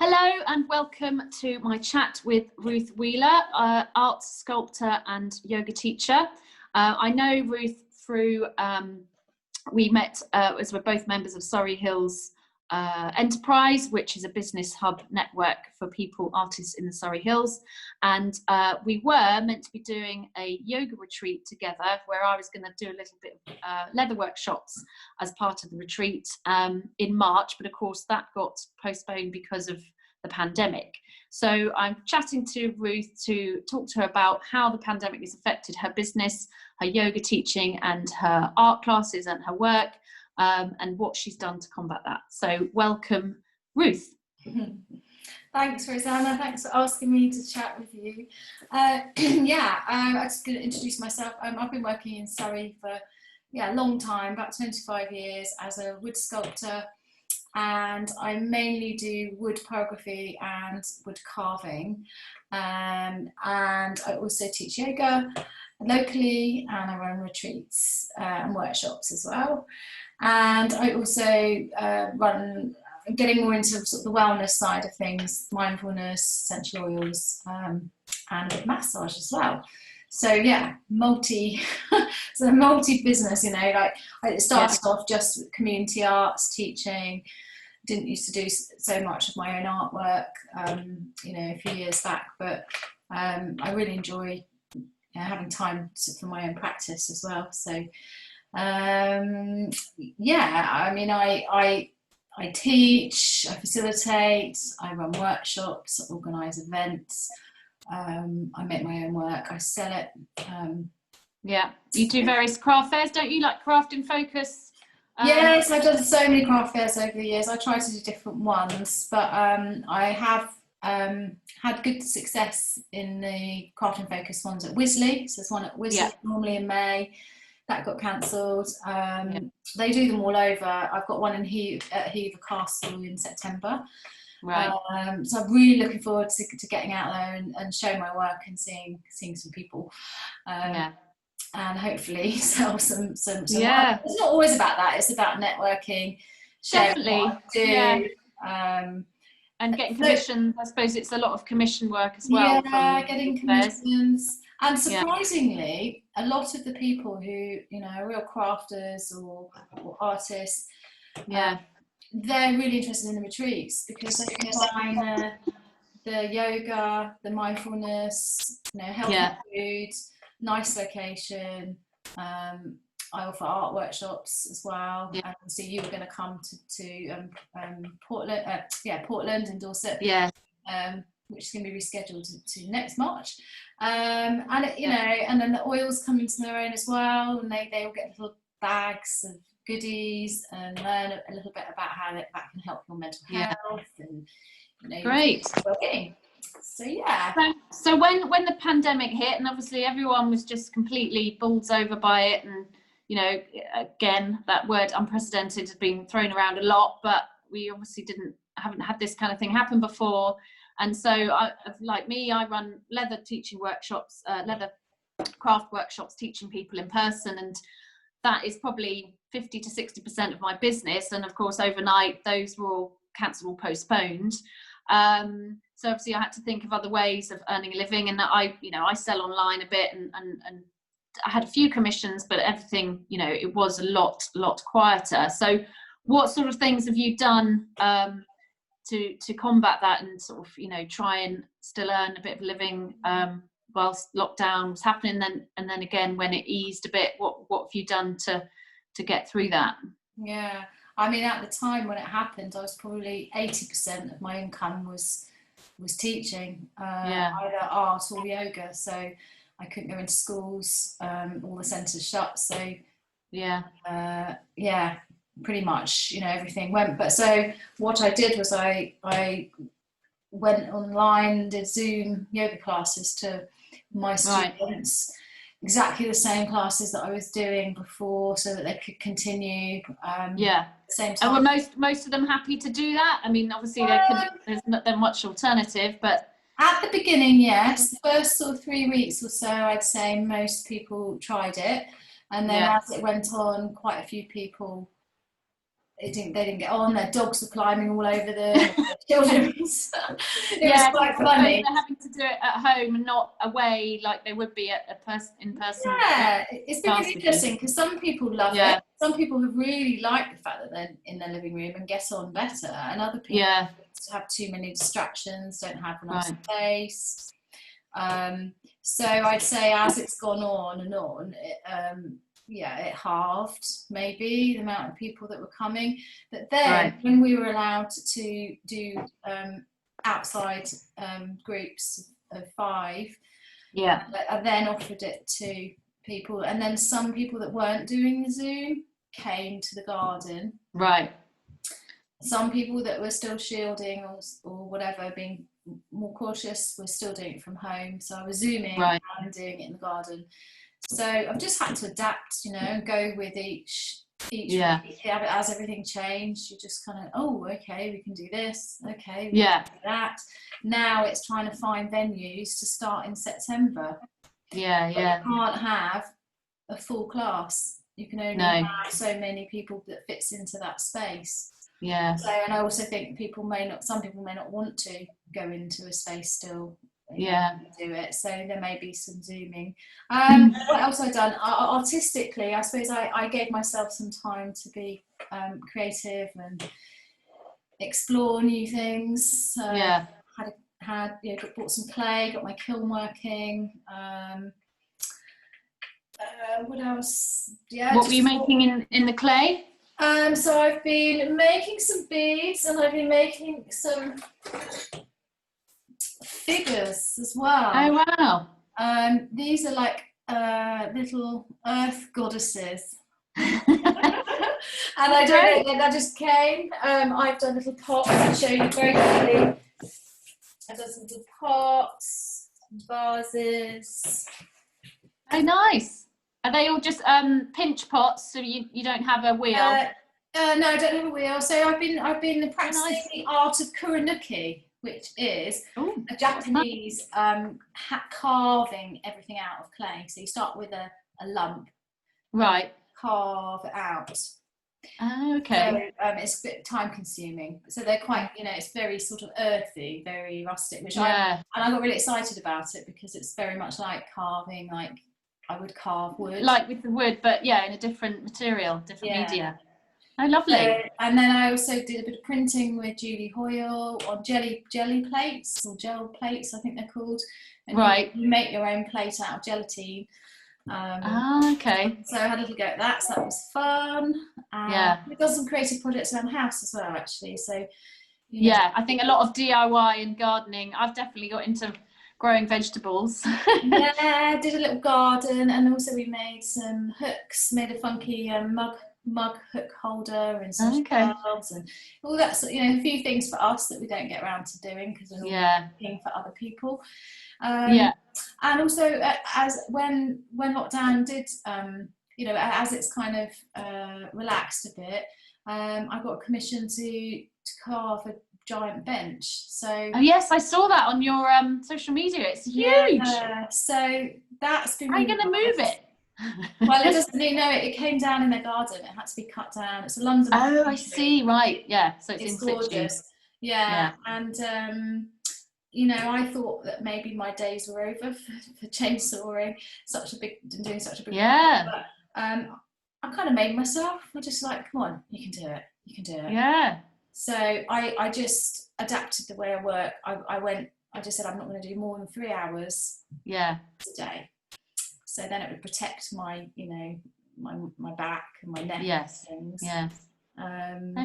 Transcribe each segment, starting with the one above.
Hello and welcome to my chat with Ruth Wheeler, art sculptor and yoga teacher. I know Ruth through, we met as we're both members of Surrey Hills Enterprise, which is a business hub network for people, artists in the Surrey Hills. And we were meant to be doing a yoga retreat together where I was going to do a little bit of leather workshops as part of the retreat in March. But of course that got postponed because of the pandemic. So I'm chatting to Ruth to talk to her about how the pandemic has affected her business, her yoga teaching and her art classes and her work, and what she's done to combat that. So welcome, Ruth. Thanks, Rosanna. Thanks for asking me to chat with you. I'm just going to introduce myself. I've been working in Surrey for a long time, about 25 years, as a wood sculptor, and I mainly do wood pyrography and wood carving, and I also teach yoga locally, and I run retreats and workshops as well. And I also I'm getting more into sort of the wellness side of things, mindfulness, essential oils, and a bit of massage as well. So yeah, multi business, like I started off just with community arts teaching. Didn't used to do so much of my own artwork, a few years back, but I really enjoy having time for my own practice as well. So I teach, I facilitate, I run workshops, I organise events, I make my own work, I sell it. You do various craft fairs, don't you? Like Craft in Focus? Yes, I've done so many craft fairs over the years. I try to do different ones, but I have had good success in the Craft in Focus ones at Wisley. So there's one at Wisley normally in May. That got cancelled. They do them all over. I've got one in at Hever Castle in September. Right. So I'm really looking forward to getting out there and showing my work and seeing some people. And hopefully sell some It's not always about that. It's about networking, sharing what I do. And getting commissions. I suppose it's a lot of commission work as well. Yeah, getting commissions. And surprisingly, a lot of the people who, are real crafters or artists, they're really interested in the retreats because they combine the yoga, the mindfulness, healthy food, nice location. I offer art workshops as well. And so you were going to come to Portland, Portland and Dorset. Which is going to be rescheduled to next March. And then the oils come into their own as well, and they all get little bags of goodies and learn a little bit about how that can help your mental health and great well-being. So so when the pandemic hit, and obviously everyone was just completely bowled over by it, and again that word unprecedented has been thrown around a lot, but we obviously haven't had this kind of thing happen before. And so like me, I run leather teaching workshops, leather craft workshops, teaching people in person, and that is probably 50 to 60% of my business. And of course overnight those were all cancelled or postponed. So obviously I had to think of other ways of earning a living, and I sell online a bit, and I had a few commissions, but everything, it was a lot quieter. So what sort of things have you done to combat that and sort of, try and still earn a bit of a living whilst lockdown was happening, and then again when it eased a bit, what have you done to get through that? Yeah, I mean, at the time when it happened, I was probably 80% of my income was teaching, either art or yoga. So I couldn't go into schools, all the centres shut. So pretty much, everything went. But so what I did was I went online, did Zoom yoga classes to my students, exactly the same classes that I was doing before, so that they could continue. Same time. And were most of them happy to do that? I mean, obviously there's not that much alternative, but at the beginning, yes. The first sort of 3 weeks or so, I'd say most people tried it, and then as it went on, quite a few people they didn't get on. Their dogs were climbing all over the children. It was quite funny. They're having to do it at home and not away like they would be at in person. Yeah, it's been really interesting because some people love it. Some people have really liked the fact that they're in their living room and get on better, and other people have too many distractions, don't have enough space. So I'd say as it's gone on and on, it halved maybe the amount of people that were coming. But then when we were allowed to do outside groups of 5, I then offered it to people, and then some people that weren't doing the Zoom came to the garden. Right. Some people that were still shielding or whatever, being more cautious, were still doing it from home. So I was Zooming and doing it in the garden. So I've just had to adapt, and go with each week. As everything changed, you just kind of, okay, we can do this. Okay, we can do that. Now it's trying to find venues to start in September. But you can't have a full class. You can only have so many people that fits into that space. Yeah. So, and I also think some people may not want to go into a space still. Do it. So there may be some Zooming. What else have I done? Artistically, I suppose I gave myself some time to be creative and explore new things. Bought some clay, got my kiln working. What else? What were you making in the clay? So I've been making some beads, and I've been making some figures as well. Oh wow! These are like little earth goddesses. And I don't know, that just came. I've done little pots. I'll show you very quickly. I've done some little pots, vases. Oh, nice. Are they all just pinch pots, so you don't have a wheel? No, I don't have a wheel. So I've been practicing the art of kuranuki, which is a Japanese carving everything out of clay. So you start with a lump, carve it out. Oh, okay. So it's a bit time consuming. So they're quite, it's very sort of earthy, very rustic, and I got really excited about it because it's very much like carving, like I would carve wood. Like with the wood, but in a different material, different media. Oh, lovely. And then I also did a bit of printing with Julie Hoyle on jelly plates, or gel plates, I think they're called. And you make your own plate out of gelatine. Okay. So I had a little go at that, so that was fun. We've done some creative projects around the house as well, actually. So I think a lot of DIY and gardening. I've definitely got into growing vegetables. I did a little garden, and also we made some hooks, made a funky mug hook holder and some shelves and all that sort, a few things for us that we don't get around to doing because we're all looking for other people. And also as when lockdown did as it's kind of relaxed a bit, I got a commission to carve a giant bench. So yes, I saw that on your social media. It's huge. So that's been. How are you going to move it? Well, it doesn't. It came down in their garden. It had to be cut down. It's a London. Oh, I see. Right. Yeah. So it's gorgeous. Yeah. And I thought that maybe my days were over for chainsawing doing such a big. Yeah. But I kind of made myself. I just like, come on, you can do it. You can do it. Yeah. So I just adapted the way I work. I just said I'm not going to do more than 3 hours. A day. So then it would protect my, my back and my neck. Yes. And things. Yes.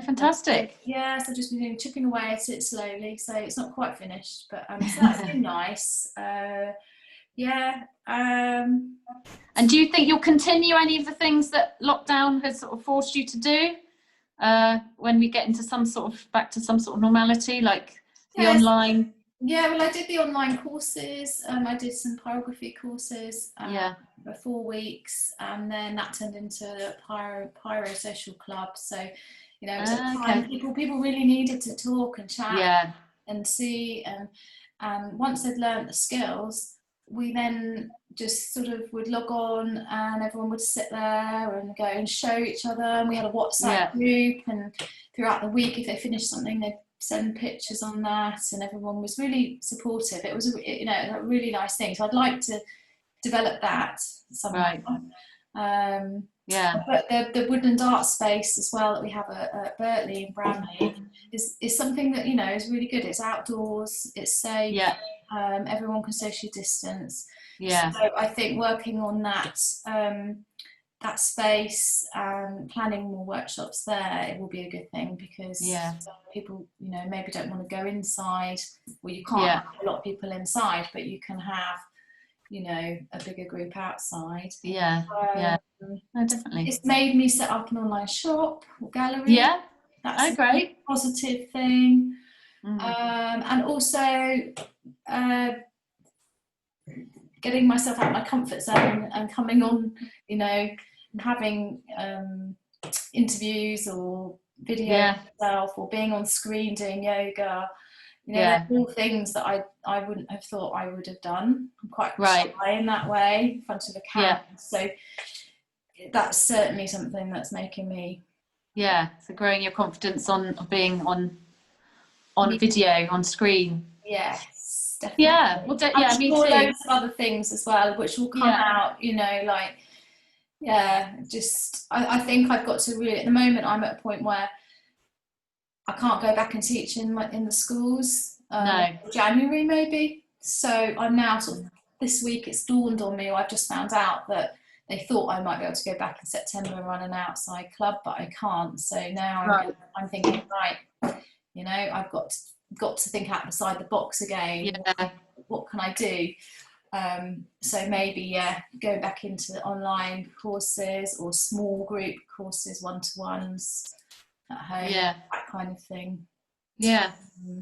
Fantastic. So just been chipping away at it slowly. So it's not quite finished, but so that's been nice. And do you think you'll continue any of the things that lockdown has sort of forced you to do when we get into back to some sort of normality, like the online? Yeah, well, I did the online courses. I did some pyrography courses for 4 weeks, and then that turned into a pyro social club. So, it was a time people really needed to talk and chat and see. And once they'd learned the skills, we then just sort of would log on and everyone would sit there and go and show each other, and we had a WhatsApp group, and throughout the week if they finished something they'd send pictures on that, and everyone was really supportive. It was a really nice thing, so I'd like to develop that somehow. But the woodland art space as well that we have at Bertley in Bramley is something that is really good. It's outdoors, it's safe, everyone can socially distance. So I think working on that that space and planning more workshops there, it will be a good thing, because people maybe don't want to go inside. Well, you can't have a lot of people inside, but you can have a bigger group outside. No, definitely. It's made me set up an online shop or gallery. That's a great positive thing. And also getting myself out of my comfort zone and coming on, and having interviews or video myself, or being on screen doing yoga. They're all things that I wouldn't have thought I would have done. I'm quite shy in that way, in front of a camera. So that's certainly something that's making me. So growing your confidence on being on video, on screen. Yes, definitely. I'm me too. Loads of other things as well, which will come out. I think I've got to really. At the moment, I'm at a point where I can't go back and teach in the schools. January maybe. So I'm now sort of, this week it's dawned on me, or I've just found out that they thought I might be able to go back in September and run an outside club, but I can't. So now I'm thinking, I've got to think outside the box again. What can I do? So maybe go back into online courses or small group courses, one-to-ones at home, that kind of thing.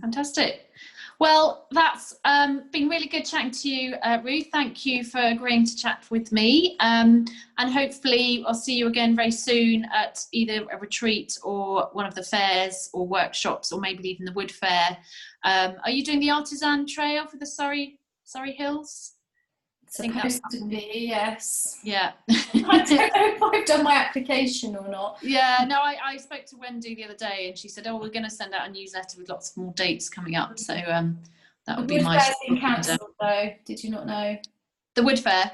Fantastic. Well, that's been really good chatting to you, Ruth. Thank you for agreeing to chat with me, and hopefully I'll see you again very soon at either a retreat or one of the fairs or workshops, or maybe even the wood fair. Are you doing the Artisan Trail for the Surrey Hills? Supposed to be, yes. I don't know if I've done my application or not. I spoke to Wendy the other day, and she said, we're going to send out a newsletter with lots more dates coming up, so that would be my... The wood fair's been cancelled though, did you not know? The wood fair?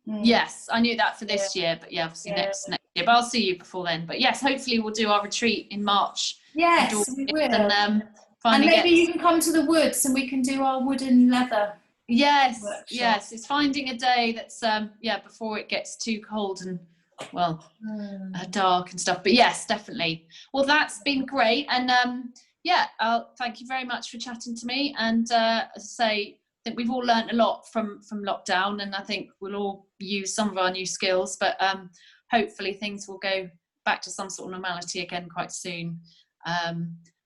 Yes, I knew that for this year, but obviously next year, but I'll see you before then. But yes, hopefully we'll do our retreat in March. Yes, we will. And maybe you can come to the woods and we can do our wood and leather. Yes, it's finding a day that's before it gets too cold and dark and stuff. But yes, definitely. Well, that's been great, and I'll thank you very much for chatting to me. And as I say, I think we've all learned a lot from lockdown, and I think we'll all use some of our new skills. But hopefully things will go back to some sort of normality again quite soon.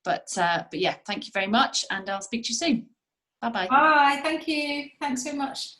But thank you very much, and I'll speak to you soon. Bye-bye. Bye. Thank you. Thanks very much.